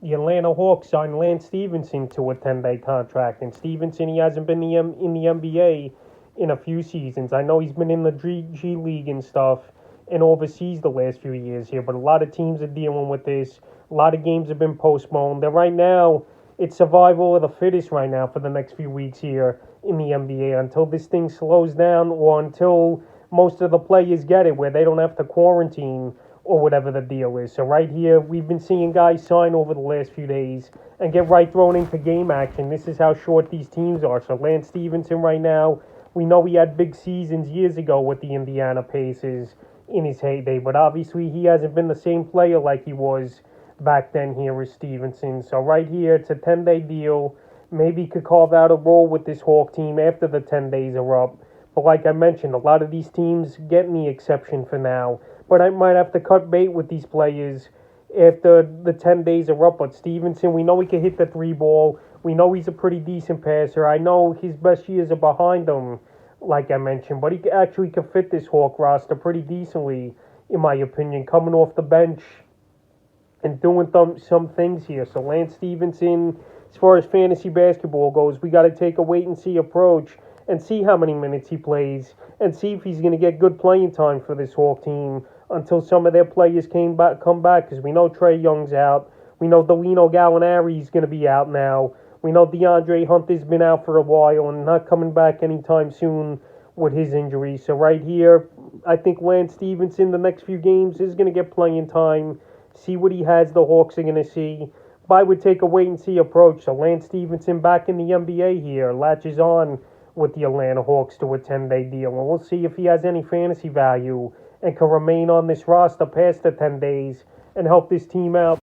The Atlanta Hawks signed Lance Stephenson to a 10-day contract, and Stephenson, he hasn't been in the NBA in a few seasons. I know he's been in the G League and stuff and overseas the last few years here, but a lot of teams are dealing with this. A lot of games have been postponed. And right now, it's survival of the fittest right now for the next few weeks here in the NBA until this thing slows down or until most of the players get it where they don't have to quarantine or whatever the deal is. So right here, we've been seeing guys sign over the last few days and get right thrown into game action. This is how short these teams are. So Lance Stephenson right now, we know he had big seasons years ago with the Indiana Pacers in his heyday, but obviously he hasn't been the same player like he was back then here with Stephenson. So right here, it's a 10-day deal. Maybe he could carve out a role with this Hawk team after the 10 days are up. But like I mentioned, a lot of these teams getting the exception for now. But I might have to cut bait with these players after the 10 days are up. But Stephenson, we know he can hit the three ball. We know he's a pretty decent passer. I know his best years are behind him, like I mentioned. But he actually can fit this Hawk roster pretty decently, in my opinion, coming off the bench and doing some things here. So Lance Stephenson, as far as fantasy basketball goes, we got to take a wait and see approach and see how many minutes he plays and see if he's going to get good playing time for this Hawk team until some of their players come back, because we know Trae Young's out. We know Delino Gallinari's going to be out now. We know DeAndre Hunter's been out for a while and not coming back anytime soon with his injury. So right here, I think Lance Stephenson the next few games is going to get playing time, see what he has the Hawks are going to see. But I would take a wait-and-see approach. So Lance Stephenson back in the NBA here, latches on with the Atlanta Hawks to a 10-day deal. And we'll see if he has any fantasy value and can remain on this roster past the 10 days and help this team out.